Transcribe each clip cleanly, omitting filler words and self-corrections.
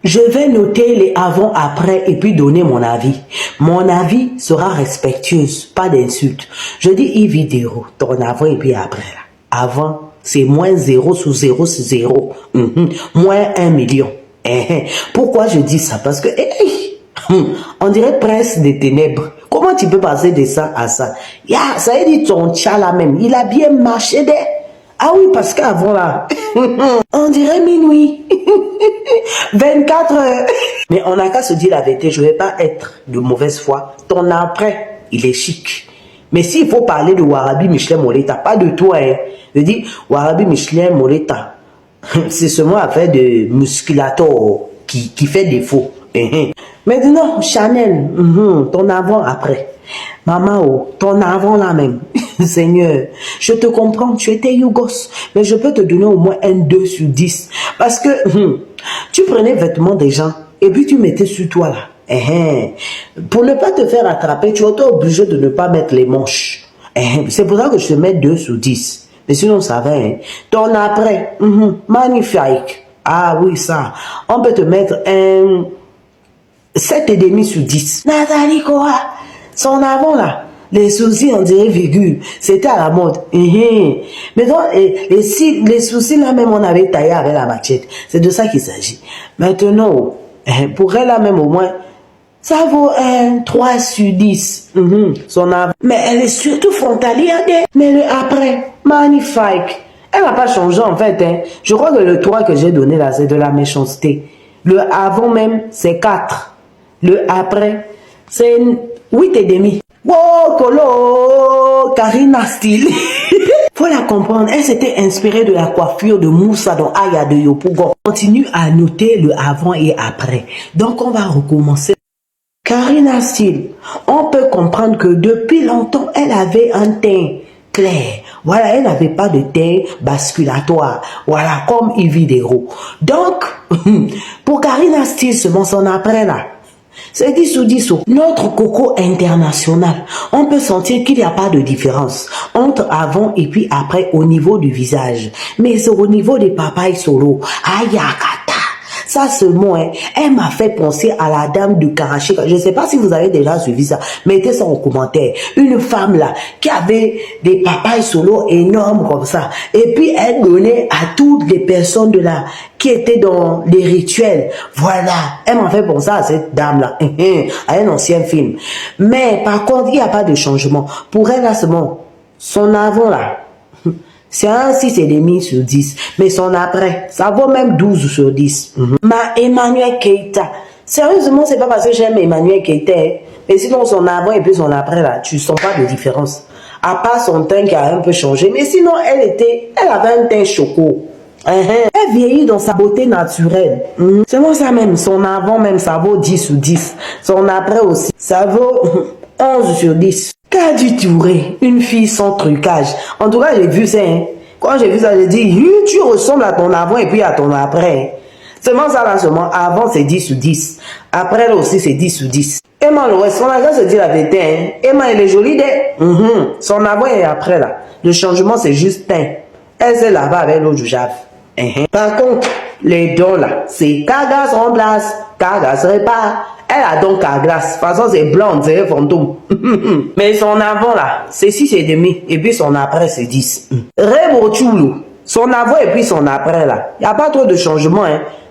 Je vais noter les avant-après et puis donner mon avis. Mon avis sera respectueuse, pas d'insultes. Je dis vidéo, ton avant et puis après. Avant, c'est moins 0 sur 0 sur 0. Moins 1 million. Pourquoi je dis ça? Parce que on dirait presque des ténèbres. Comment tu peux passer de ça à ça? Ça veut dire ton chat là même. Il a bien marché des... Ah oui, parce qu'avant là, on dirait minuit. 24 heures. Mais on n'a qu'à se dire la vérité, je ne vais pas être de mauvaise foi. Ton après, il est chic. Mais s'il faut parler de Warabi Michelin Moreta, pas de toi, hein. Je dis, Warabi Michelin Moreta, c'est seulement affaire de musculator qui fait défaut. Maintenant, Chanel, ton avant après. Maman, ton avant là même. Seigneur, je te comprends, tu étais Yougos, mais je peux te donner au moins un 2 sur 10. Parce que tu prenais vêtements des gens et puis tu mettais sur toi là. Pour ne pas te faire attraper, tu es obligé de ne pas mettre les manches. C'est pour ça que je te mets 2 sur 10. Mais sinon, ça va. Ton après, magnifique. Ah oui, ça. On peut te mettre un 7,5 sur 10. Nathalie Koa, son avant là, les soucis on dirait virgule, c'était à la mode. Mais donc, les soucis là même on avait taillé avec la machette. C'est de ça qu'il s'agit. Maintenant, pour elle là même au moins, ça vaut un 3 sur 10. Son avant. Mais elle est surtout frontalière. Mais le après, magnifique. Elle n'a pas changé en fait. Je crois que le 3 que j'ai donné là, c'est de la méchanceté. Le avant même, c'est 4. Le après, c'est 8,5. Wow, Kolo, Karina Style. Faut la comprendre, elle s'était inspirée de la coiffure de Moussa dans Aya de Yopougon. Continue à noter le avant et après. Donc on va recommencer. Karina Style, on peut comprendre que depuis longtemps, elle avait un teint clair. Voilà, elle n'avait pas de teint basculatoire. Voilà, comme Ividero. Donc, pour Karina Style, son après là, c'est 10 sur 10. Notre coco international, on peut sentir qu'il n'y a pas de différence entre avant et puis après au niveau du visage. Mais c'est au niveau des papayes solo. Ayakata. Ça seulement, elle m'a fait penser à la dame de Karachika. Je ne sais pas si vous avez déjà suivi ça. Mettez ça en commentaire. Une femme là, qui avait des papayes solo énormes comme ça. Et puis elle donnait à toutes les personnes de là qui étaient dans les rituels. Voilà. Elle m'a fait penser à cette dame là. À un ancien film. Mais par contre, il n'y a pas de changement. Pour elle là, c'est bon. Son avant là. C'est un 6,5 sur 10. Mais son après, ça vaut même 12 sur 10. Ma Emmanuel Keita. Sérieusement, c'est pas parce que j'aime Emmanuel Keita. Mais sinon, son avant et puis son après, là, tu sens pas de différence. À part son teint qui a un peu changé. Mais sinon, elle avait un teint choco. Elle vieillit dans sa beauté naturelle. C'est moi ça même. Son avant même, ça vaut 10 sur 10. Son après aussi, ça vaut 11 sur 10. Kadi Touré, une fille sans trucage. En tout cas, j'ai vu ça. Quand j'ai vu ça, j'ai dit, tu ressembles à ton avant et puis à ton après. Seulement ça là, seulement avant c'est 10 sur 10. Après là aussi c'est 10 sur 10. Emma, on a qu'à se dire la vérité. Emma, elle est jolie son avant et après là. Le changement c'est juste teint. Elle s'est lavée avec l'eau du jave. Par contre, les dons là, c'est Kagas remplace, Kagas répare. Elle a donc à glace. De toute façon, c'est blonde, c'est un fantôme. Mais son avant là, c'est 6,5. Et puis son après, c'est 10. Rebo Choulou. Son avant et puis son après là. Il n'y a pas trop de changement,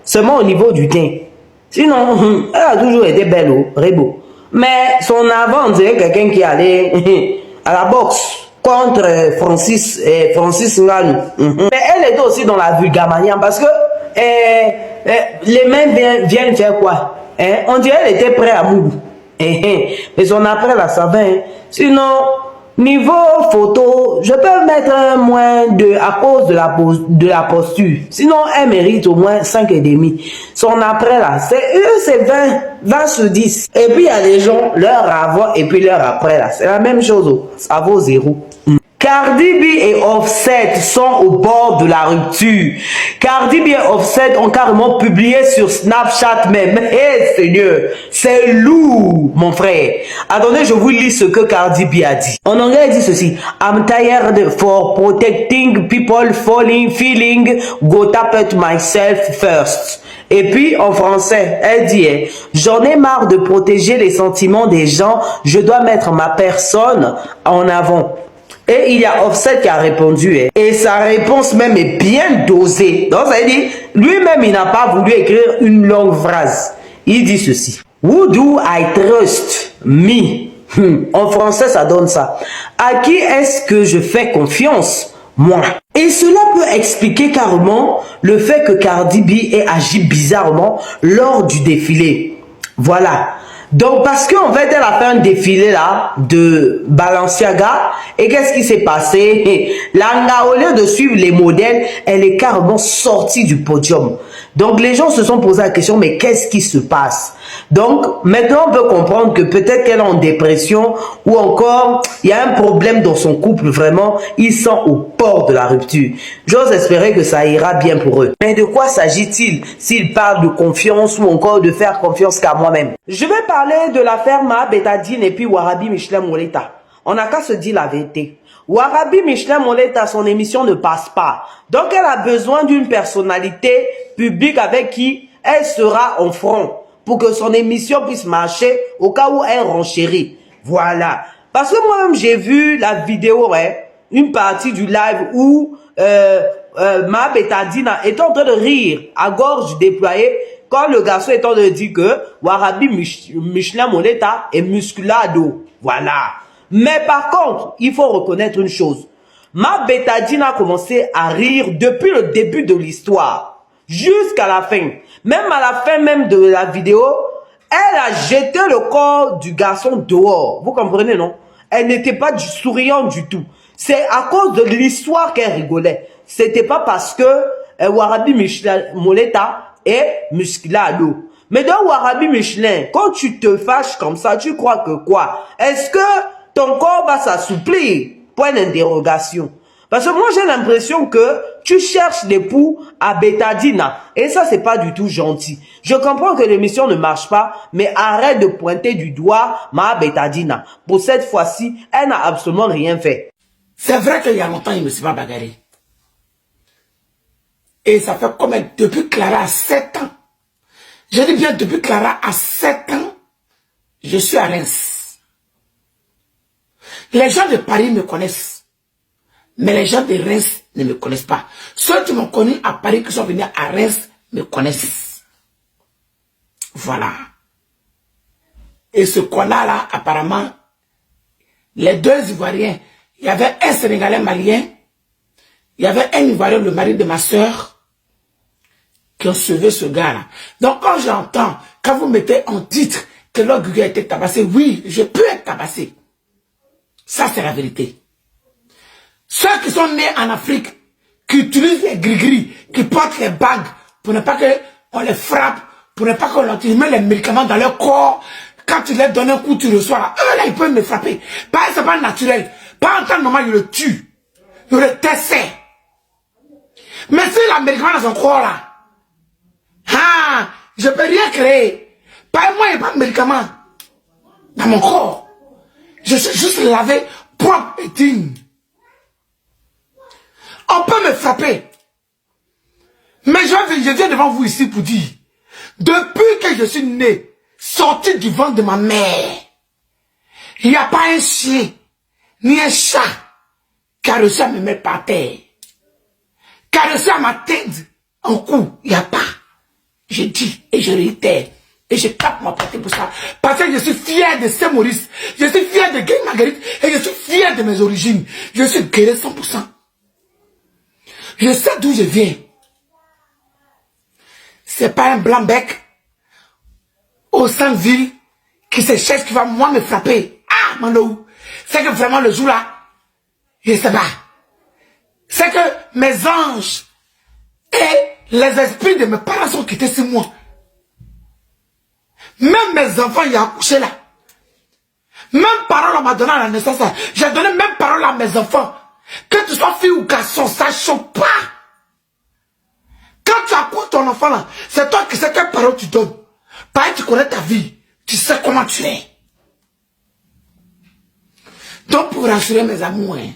seulement au niveau du teint. Sinon, elle a toujours été belle, Rebo. Mais son avant, on dirait quelqu'un qui allait à la boxe contre Francis Ngannou. Mais elle était aussi dans la vulgamania parce que les mains viennent faire quoi? On dirait qu'elle était prête à mourir. Mais son après là, ça va. Sinon, niveau photo, je peux mettre un moins 2 à cause de la posture. Sinon, elle mérite au moins 5,5. Son après là, c'est 20 sur 10. Et puis il y a des gens, leur avant et puis leur après là. C'est la même chose. Ça vaut 0. Cardi B et Offset sont au bord de la rupture. Cardi B et Offset ont carrément publié sur Snapchat même. Eh Seigneur, c'est lourd, mon frère. Attendez, je vous lis ce que Cardi B a dit. En anglais, elle dit ceci. I'm tired for protecting people feeling gotta put myself first. Et puis, en français, elle dit, j'en ai marre de protéger les sentiments des gens, je dois mettre ma personne en avant. Et il y a Offset qui a répondu, et sa réponse même est bien dosée. Donc, ça veut dire, lui-même, il n'a pas voulu écrire une longue phrase. Il dit ceci. Who do I trust? Me. En français, ça donne ça. À qui est-ce que je fais confiance? Moi. Et cela peut expliquer carrément le fait que Cardi B ait agi bizarrement lors du défilé. Voilà. Donc, parce qu'en fait, elle a fait un défilé là de Balenciaga. Et qu'est-ce qui s'est passé? Langa, au lieu de suivre les modèles, elle est carrément sortie du podium. Donc, les gens se sont posé la question, mais qu'est-ce qui se passe? Donc, maintenant, on peut comprendre que peut-être qu'elle est en dépression ou encore, il y a un problème dans son couple, vraiment. Ils sont au bord de la rupture. J'ose espérer que ça ira bien pour eux. Mais de quoi s'agit-il s'il parle de confiance ou encore de faire confiance qu'à moi-même? Je vais parler de l'affaire Ma Betadine et puis Warabi Michelin Moleta. On n'a qu'à se dire la vérité. Warabi Michelin Moleta, son émission ne passe pas. Donc, elle a besoin d'une personnalité publique avec qui elle sera en front pour que son émission puisse marcher au cas où elle renchérit. Voilà. Parce que moi-même, j'ai vu la vidéo, une partie du live où Ma Betadine est en train de rire à gorge déployée quand le garçon est en train de dire que Warabi Michelin Moleta est musculado. Voilà. Mais par contre, il faut reconnaître une chose. Ma Betadine a commencé à rire depuis le début de l'histoire jusqu'à la fin. Même à la fin même de la vidéo, elle a jeté le corps du garçon dehors. Vous comprenez, non? Elle n'était pas souriante du tout. C'est à cause de l'histoire qu'elle rigolait. C'était pas parce que Warabi Michelin Moleta est musculado. Mais dans Warabi Michelin, quand tu te fâches comme ça, tu crois que quoi? Est-ce que ton corps va s'assouplir? Point d'interrogation. Parce que moi, j'ai l'impression que tu cherches l'époux à Betadine. Et ça, c'est pas du tout gentil. Je comprends que l'émission ne marche pas, mais arrête de pointer du doigt Ma Betadine. Pour cette fois-ci, elle n'a absolument rien fait. C'est vrai qu'il y a longtemps, il ne me suis pas bagarré. Et ça fait comme depuis Clara a 7 ans. Je dis bien depuis Clara a 7 ans, je suis à Reims. Les gens de Paris me connaissent. Mais les gens de Reims ne me connaissent pas. Ceux qui m'ont connu à Paris, qui sont venus à Reims, me connaissent. Voilà. Et ce qu'on-là, apparemment, les deux Ivoiriens, il y avait un Sénégalais malien, il y avait un Ivoirien, le mari de ma soeur, qui ont sauvé ce gars-là. Donc quand j'entends, quand vous mettez en titre que leur Gugu a été tabassé, oui, je peux être tabassé. Ça, c'est la vérité. Ceux qui sont nés en Afrique, qui utilisent les gris-gris, qui portent les bagues, pour ne pas qu'on les frappe, pour ne pas qu'on leur met les médicaments dans leur corps, quand tu leur donnes un coup, tu reçois là. Eux là, ils peuvent me frapper. C'est pas naturel. Pas en temps normal, ils le tuent. Ils le testent. Mais si la médicament dans son corps là, je peux rien créer. Pas moi, il n'y a pas de médicament dans mon corps. Je suis juste lavé, propre et digne. On peut me frapper. Mais je viens devant vous ici pour dire, depuis que je suis né, sorti du ventre de ma mère, il n'y a pas un chien, ni un chat, qui a réussi à me mettre par terre, qui a réussi à m'atteindre en coup. Il n'y a pas. Je dis et je réitère. Et je tape ma partie pour ça. Parce que je suis fier de Saint-Maurice. Je suis fier de Gay Marguerite. Et je suis fier de mes origines. Je suis guéri 100%. Je sais d'où je viens. C'est pas un blanc-bec au centre-ville qui se cherche, qui va moi me frapper. Ah, Mano. C'est que vraiment le jour-là, je sais pas. C'est que mes anges et les esprits de mes parents sont quittés sur moi. Même mes enfants, il y a accouché là. Même parole on m'a donné à la naissance. J'ai donné même parole à mes enfants. Que tu sois fille ou garçon, ça ne choque pas. Quand tu accouches ton enfant là, c'est toi qui sais quelle parole tu donnes. Pareil, tu connais ta vie. Tu sais comment tu es. Donc, pour rassurer mes amours, hein,